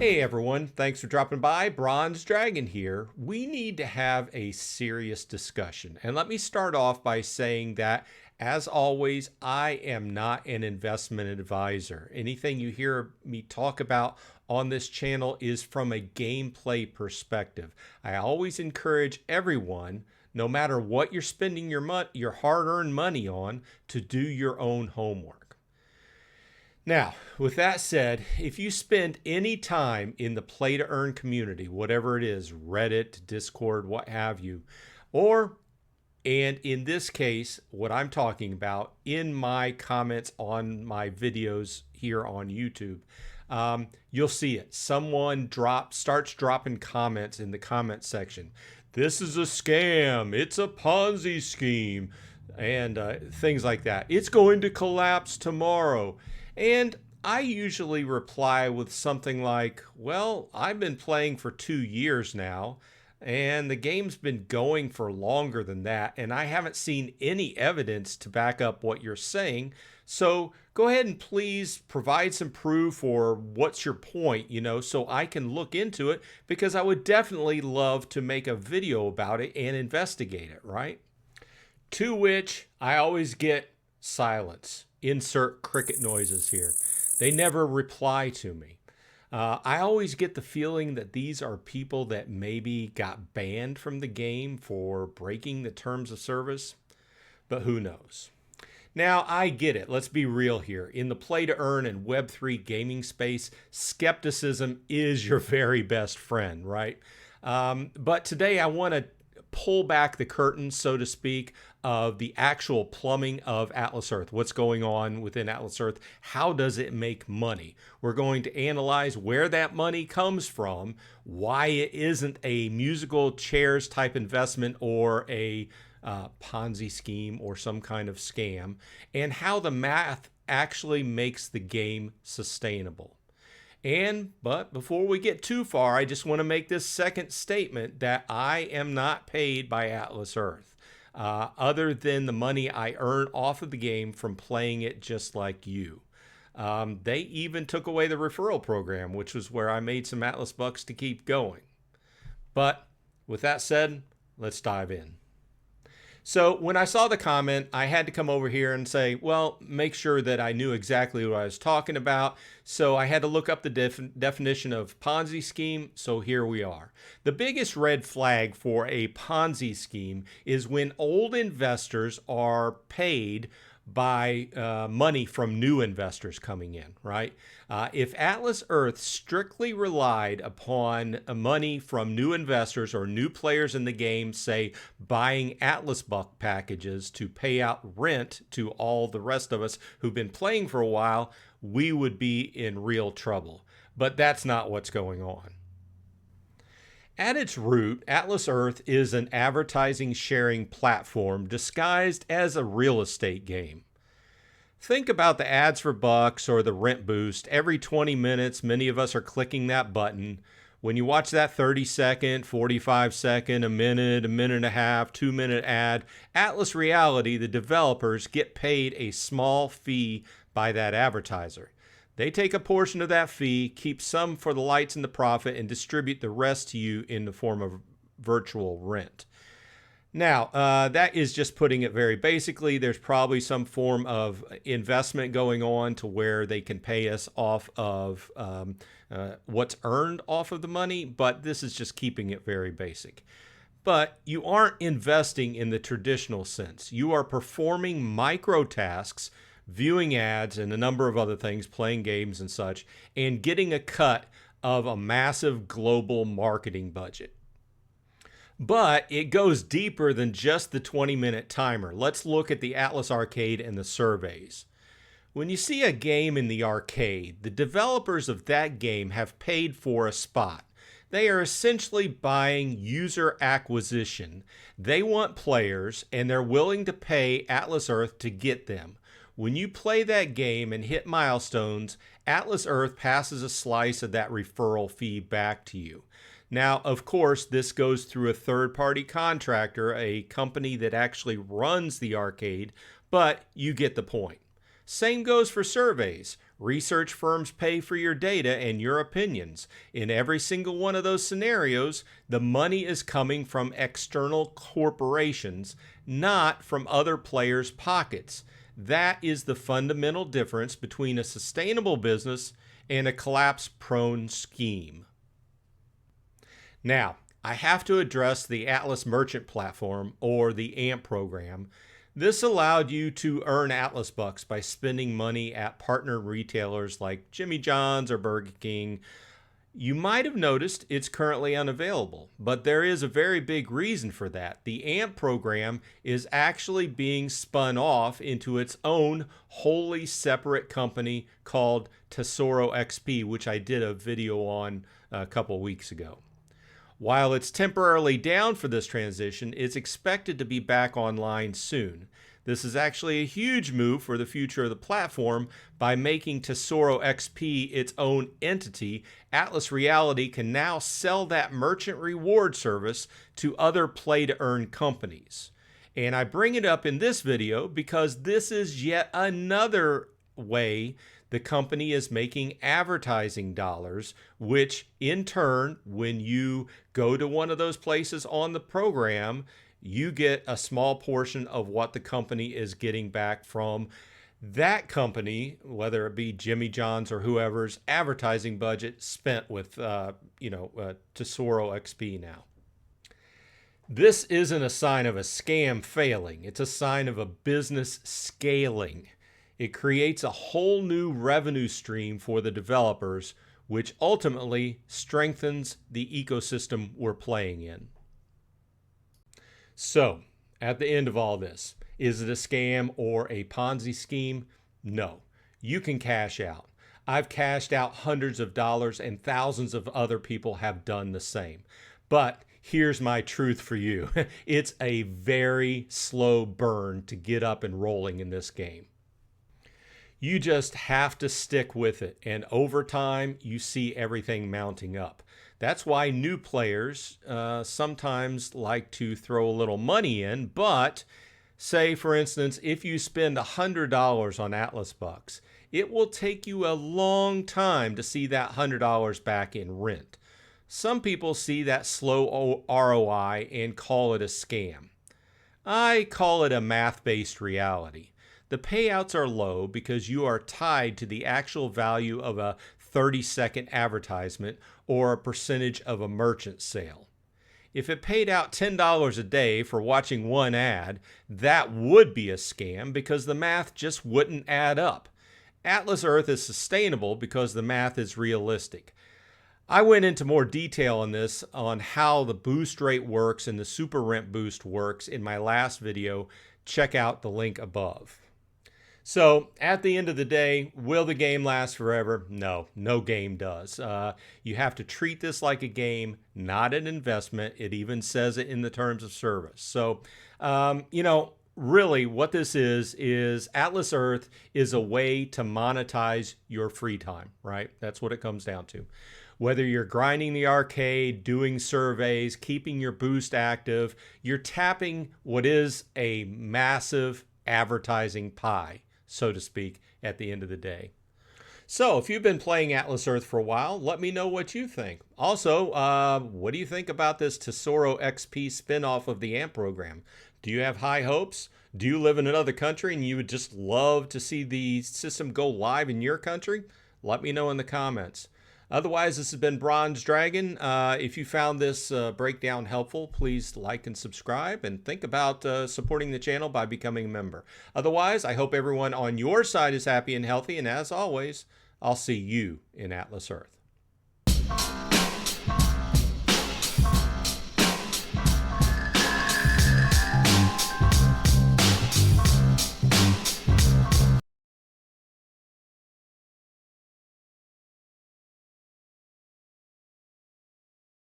Hey everyone, thanks for dropping by. Bronze Dragon here. We need to have a serious discussion. And let me start off by saying that, as always, I am not an investment advisor. Anything you hear me talk about on this channel is from a gameplay perspective. I always encourage everyone, no matter what you're spending your hard-earned money on, to do your own homework. Now, with that said, if you spend any time in the play to earn community, whatever it is, Reddit, Discord, what have you, and in this case, what I'm talking about in my comments on my videos here on YouTube, you'll see it. Someone starts dropping comments in the comment section. This is a scam. It's a Ponzi scheme, and things like that. It's going to collapse tomorrow. And I usually reply with something like, well, I've been playing for 2 years now, and the game's been going for longer than that, and I haven't seen any evidence to back up what you're saying. So go ahead and please provide some proof, or what's your point, so I can look into it, because I would definitely love to make a video about it and investigate it, right? To which I always get silence. Insert cricket noises here. They never reply to me. I always get the feeling that these are people that maybe got banned from the game for breaking the terms of service, but who knows? Now, I get it. Let's be real here. In the play to earn and Web3 gaming space, skepticism is your very best friend, right? But today I want to pull back the curtain, so to speak, of the actual plumbing of Atlas Earth. What's going on within Atlas Earth? How does it make money? We're going to analyze where that money comes from, why it isn't a musical chairs type investment or a Ponzi scheme or some kind of scam, and how the math actually makes the game sustainable. But before we get too far, I just want to make this second statement that I am not paid by Atlas Earth, other than the money I earn off of the game from playing it just like you. They even took away the referral program, which was where I made some Atlas bucks to keep going. But with that said, let's dive in. So when I saw the comment, I had to come over here and say, well, make sure that I knew exactly what I was talking about. So I had to look up the definition of Ponzi scheme. So here we are. The biggest red flag for a Ponzi scheme is when old investors are paid by money from new investors coming in, right? If Atlas Earth strictly relied upon money from new investors or new players in the game, say buying Atlas buck packages to pay out rent to all the rest of us who've been playing for a while, we would be in real trouble. But that's not what's going on. At its root, Atlas Earth is an advertising sharing platform disguised as a real estate game. Think about the ads for bucks or the rent boost. Every 20 minutes, many of us are clicking that button. When you watch that 30-second, 45-second, a minute and a half, 2-minute ad, Atlas Reality, the developers, get paid a small fee by that advertiser. They take a portion of that fee, keep some for the lights and the profit, and distribute the rest to you in the form of virtual rent. Now, that is just putting it very basically. There's probably some form of investment going on to where they can pay us off of what's earned off of the money, but this is just keeping it very basic. But you aren't investing in the traditional sense. You are performing micro tasks, viewing ads and a number of other things, playing games and such, and getting a cut of a massive global marketing budget. But it goes deeper than just the 20-minute timer. Let's look at the Atlas Arcade and the surveys. When you see a game in the arcade, the developers of that game have paid for a spot. They are essentially buying user acquisition. They want players, and they're willing to pay Atlas Earth to get them. When you play that game and hit milestones, Atlas Earth passes a slice of that referral fee back to you. Now, of course, this goes through a third-party contractor, a company that actually runs the arcade, but you get the point. Same goes for surveys. Research firms pay for your data and your opinions. In every single one of those scenarios, the money is coming from external corporations, not from other players' pockets. That is the fundamental difference between a sustainable business and a collapse-prone scheme. Now, I have to address the Atlas Merchant Platform, or the AMP program. This allowed you to earn Atlas Bucks by spending money at partner retailers like Jimmy John's or Burger King. You might have noticed it's currently unavailable, but there is a very big reason for that. The AMP program is actually being spun off into its own wholly separate company called Tesoro XP, which I did a video on a couple weeks ago. While it's temporarily down for this transition, it's expected to be back online soon. This is actually a huge move for the future of the platform. By making Tesoro XP its own entity, Atlas Reality can now sell that merchant reward service to other play-to-earn companies. And I bring it up in this video because this is yet another way the company is making advertising dollars, which in turn, when you go to one of those places on the program, you get a small portion of what the company is getting back from that company, whether it be Jimmy John's or whoever's advertising budget spent with, Tesoro XP now. This isn't a sign of a scam failing. It's a sign of a business scaling. It creates a whole new revenue stream for the developers, which ultimately strengthens the ecosystem we're playing in. So, at the end of all this, is it a scam or a Ponzi scheme? No. You can cash out. I've cashed out hundreds of dollars and thousands of other people have done the same. But here's my truth for you. It's a very slow burn to get up and rolling in this game. You just have to stick with it, and over time, you see everything mounting up. That's why new players sometimes like to throw a little money in, but say, for instance, if you spend $100 on Atlas Bucks, it will take you a long time to see that $100 back in rent. Some people see that slow ROI and call it a scam. I call it a math-based reality. The payouts are low because you are tied to the actual value of a 30-second advertisement or a percentage of a merchant sale. If it paid out $10 a day for watching one ad, that would be a scam because the math just wouldn't add up. Atlas Earth is sustainable because the math is realistic. I went into more detail on this, on how the boost rate works and the super rent boost works in my last video. Check out the link above. So at the end of the day, will the game last forever? No, no game does. You have to treat this like a game, not an investment. It even says it in the terms of service. So, really what this is Atlas Earth is a way to monetize your free time, right? That's what it comes down to. Whether you're grinding the arcade, doing surveys, keeping your boost active, you're tapping what is a massive advertising pie, so to speak, at the end of the day. So if you've been playing Atlas Earth for a while, let me know what you think. Also, what do you think about this Tesoro XP spinoff of the AMP program? Do you have high hopes? Do you live in another country and you would just love to see the system go live in your country? Let me know in the comments. Otherwise, this has been Bronze Dragon. If you found this breakdown helpful, please like and subscribe and think about supporting the channel by becoming a member. Otherwise, I hope everyone on your side is happy and healthy. And as always, I'll see you in Atlas Earth.